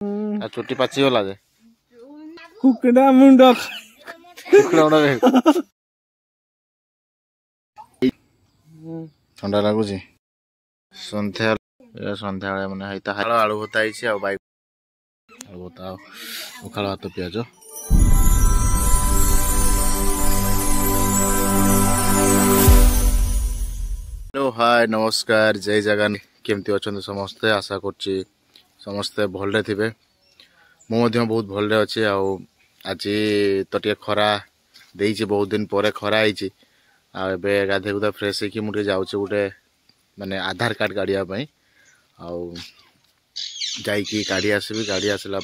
चुटी पाची गला जे कुकड़ा मुंडा ठंडा लगुच सन्ध्या सन्ध्या मैंने आलू भत्ता बैक आलू भत्ता पखाड़ भात पिज हेलो हाय नमस्कार जय जगन केमती अच्छा समस्ते आशा कर समस्ते भले थे मुझे बहुत भले अच्छे आज तो टे खरा दे बहुत दिन पर खरा होती गाधे गुधा फ्रेश होगी मुझे जाऊँ गोटे माने आधार कार्ड काढ़ापी जाइकी काढ़ी आसबि गाड़ी आसला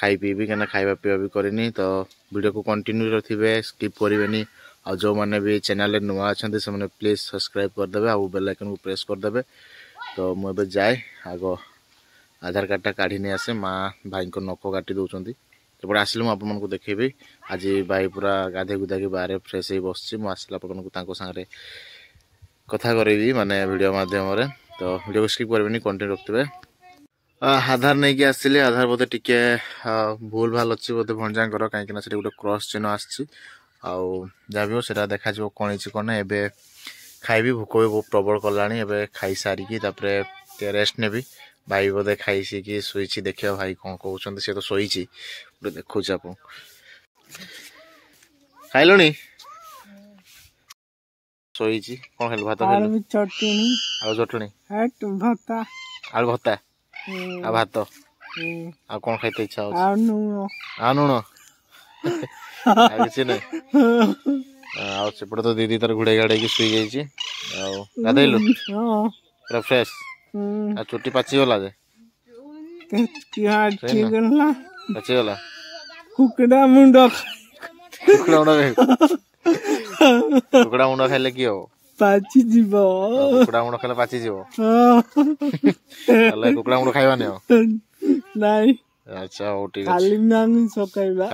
खाई पीबी क्या खाଇବା पीवा भी करनी तो वीडियो को कंटिन्यू थे स्किप करेंगे आ जो मैंने भी चैनल नुआ अच्छा से मैंने प्लीज सब्सक्राइब करदे और बेल आइकन को प्रेस करदे। तो मुझे जाए आग आधार कार्डटा काढ़ी नहीं आसे माँ भाई को नख काटी दौरान एपटे आसिले मुझे देखेबी आज भाई पूरा गाधे गुधा की बाहर फ्रेश हो बस आसला सागे कथा करी माने वीडियो माध्यम तो वीडियो को स्किप करेंगे कंटिन्यू रखते। आधार नहीं कि आसली आधार बोधे टिके भूल भाल अच्छी बोधे भंजाकर कहीं गोटे क्रॉस चिन्ह आसी आउ से देखा कौन कौन ना एवं खाइबी भोक भी बहुत प्रबल कला खाई सारिकी रेस्ट नेबी भाई बोधे खाई सीखी शुई देखिए भाई कौन कहते सी तो शोची गोटे देखा आप खाइल शोची कौन खाइल भात चटनी चटनी भत्ता आलू भत्ता आ भात आ कौन खाइते इच्छा आ नुण किसी नहीं आउपटे तो दीदी तार घुड़े घाड़े शुई जाइए गाधेलु पूरा फ्रेश आ चुटी पाची गला जे पाची गला कुकड़ा मुंडा कुकड़ा मुंड खाइले कि हम पाची जीव कुकड़ा मुंड खाइले पाची जीव कुकड़ा मुंड खाइबानी नहीं अच्छा हो ठीक खाली मांस खाइबा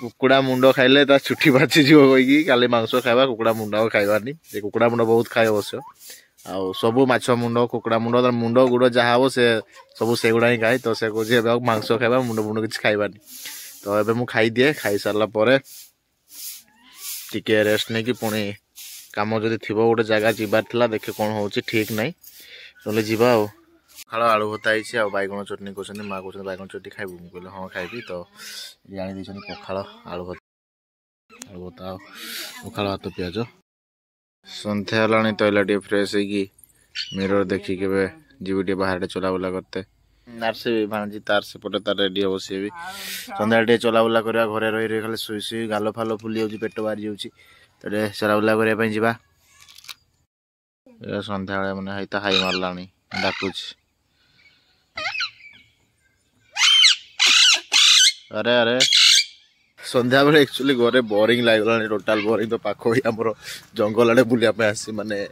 कुकड़ा मुंड खाइले ता छुट्टी बाची जीव कहि काली मांस खाइबा कुकड़ा मुंड खाइबानी कुकड़ा मुंड बहुत खाए अवश्य आ सबु माछ मुंड कुकड़ा मुंड मुंड गुड़ जहाँ हम से सब से गुड़ा ही खाए तो से कहे मांस खाइबा मुंड मुंड किसी खाइबानी तो एबे मु खाई दिए खाई सारा पर टिके रेस्ट नहीं कि पुणी काम जदि थी गोटे जगह जीवार था देखे कौन हो ठीक नहीं ना जीवा पखाड़ आलू भत्ता होती बैगन चटनी कहते माँ कहते बैगन चटनी खाइबू मुझे हाँ खाइबी तो जानी देती पखाड़ आलू भत्ता पखाड़ भात पिज सन्ध्या है तो टे फ्रेश होगी मिरर देखी के जीवी टे बाहर चलाबुला करते आरसी भी भाणजी तार सेपटे तार रेडी हम सी भी सन्ध्या टे चलाबुला करवा घरे रही रही खाली शुई शुई गाल फाल फुली जाऊँ पेट बाहरी जाऊँ तो चलाबुला करने जावा सन्ध्या मैंने हाई मारला डाकुच अरे अरे सन्ध्या बेले एक्चुअली घरे बोरिंग लगला टोटाल बोरिंग तो पाख ही आम जंगल आड़े बुलापी आसी माने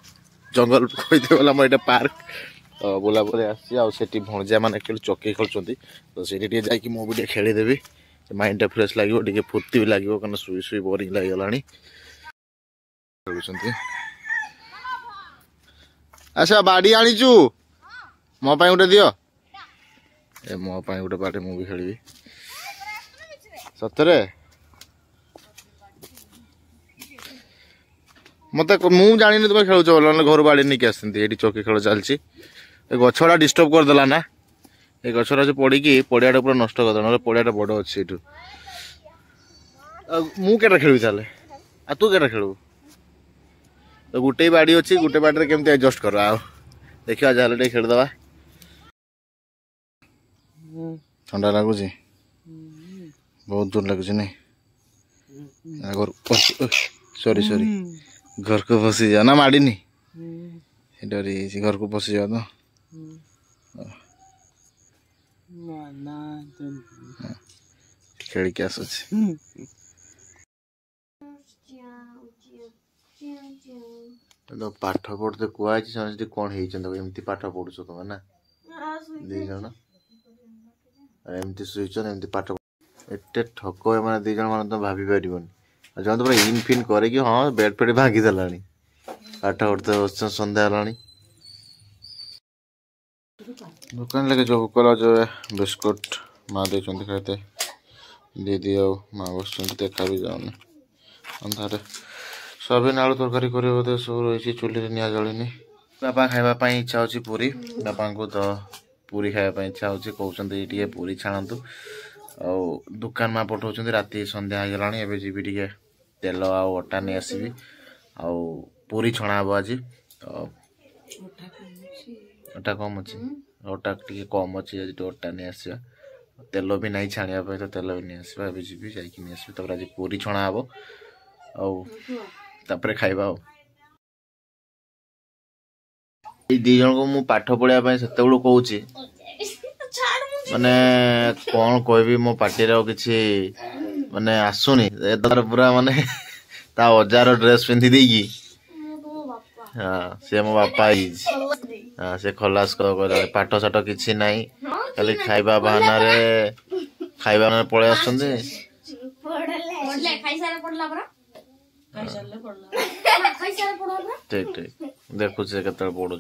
जंगल कहीदे गला ये पार्क तो बुला आसी भणजा मैंने चौकी खेलुँच तो सीटी जाकि मुझे खेलीदेवी माइंड फ्रेश लगे टे फुर्ती भी लगे क्या शुई शुई बोरिंग लगला अच्छा बाड़ी आनीचु मो गोटे दियो ए मो गोटे बाड़ी मुझे खेली सतरे मत मुझे जानी तुम खेलुच घर बाड़ी नहीं आसती चौकी खेल चलती गछड़ा डिस्टर्ब करदेला ना ये गछड़ा जो पड़ी पड़ियाटा पूरा नष्ट करदे ना पड़ियाटा बड़ अच्छे मुझे खेलु ताले आ तू के खेलु तो गोटे बाड़ी अच्छी गोटे बाड़ी केमती एडजस्ट कर देखा जहाँ खेलदे ठंडा लगुच बहुत दूर लगुच नहीं सॉरी सॉरी घर को पशि जाओ ना माड़नी डरी घर को पशि जाओ तो खेल के आस पाठ पढ़ते कहुई कौन होमती पाठ पढ़ुच तुम ना दी जन एमती शुईचन एमती पाठ एटे ठक मैंने दी जन मैंने तुम भाभी पार जो तो पूरा इन फिन करे कि हाँ बेड फेड भांगी देला पाठ पढ़ते सन्ध्या है दुकान लगे जो भूकला जो है बिस्कुट माँ दे खाते दीदी और माँ बस देखा भी जाऊनी अंधारे सोयाबीन आलू तरकारी कर सब रही चुली निआ जलनी बापा खावाई इच्छा हो पूरी बापा को तो पूरी खावाई इच्छा हो कहते पूरी छाणु आ दुकान माँ पठाऊँ राति संध्या हो गला एवं जी टे तेल आटा नहीं आसबि आ पूरी छणा हम आज अटा कम अच्छे अटा टे कम अच्छे आज अटा नहीं आसा तेल भी नहीं छाणिया तो तेल भी नहीं आसवा जी जाकि आसबि तब आज पूरी छणा हम आपर खाइबा दी जन को मु पाठ पढ़ाई से कहूँ माने कौन कहबी मो पार्टी किसी माने आसुनी पूरा माने ता हजार ड्रेस पिंधि देगी हाँ से मो बापा हाँ से खलास कर पाठ साठ किसी नहीं खाली खाइबा बहाना रे खाइबा पड़े आस ठीक ठीक देखु से केते पढ़ु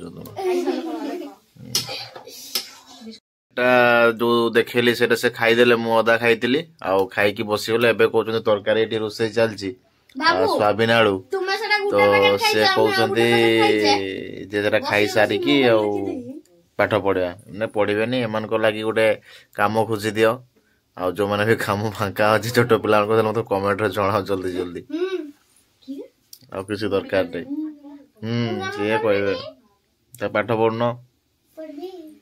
जो देखेली से खाईदेले मु अदा खाई आउ खाई बसीगले एबे कहउछन तरकारी एटी रोसे चलची सोयाबीन आलू तो से कहउछंती जे जरा खाई सारी की आउ पाठ पढ़िया ने पढ़िबेनी एमान को लागि गोटे काम खोजी दियो आ जो माने भी काम फांका अछि छोट पिला को मत कमेंट रे जणाओ जल्दी जल्दी आ किसी दरकार नहीं से कहबे त पाठ पढ़नो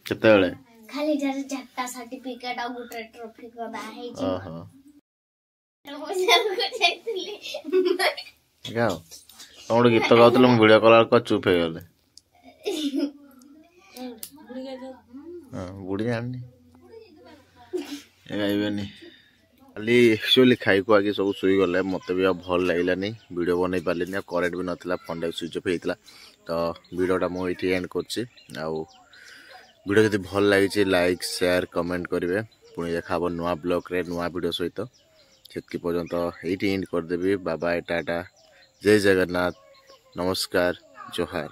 केते बेले खाली जरा चारटा सर्टिफिकेट आ गुटे ट्रॉफी को बाहे छी ओहो गाओ तोड़ गीत गाउतले हम वीडियो कॉल को चुप हे गेले हां बुढ़ी जाननी गाइबेनी खाली एक्चुअली खाई को आगे सब सुई गले मत भी भल लगलानी वीडियो बन पारे करेन्ट भी नाला फोन टाइम स्विच ऑफ होता तो वीडियोटा मुझे एंड कर वीडियो जब भल लगी लाइक शेयर कमेंट करेंगे पुणी देखा नुआ ब्लॉग रे नुआ वीडियो सहित से पर्यंत ये एंड करदेवी बाबा टाटा जय जगन्नाथ नमस्कार जोहार।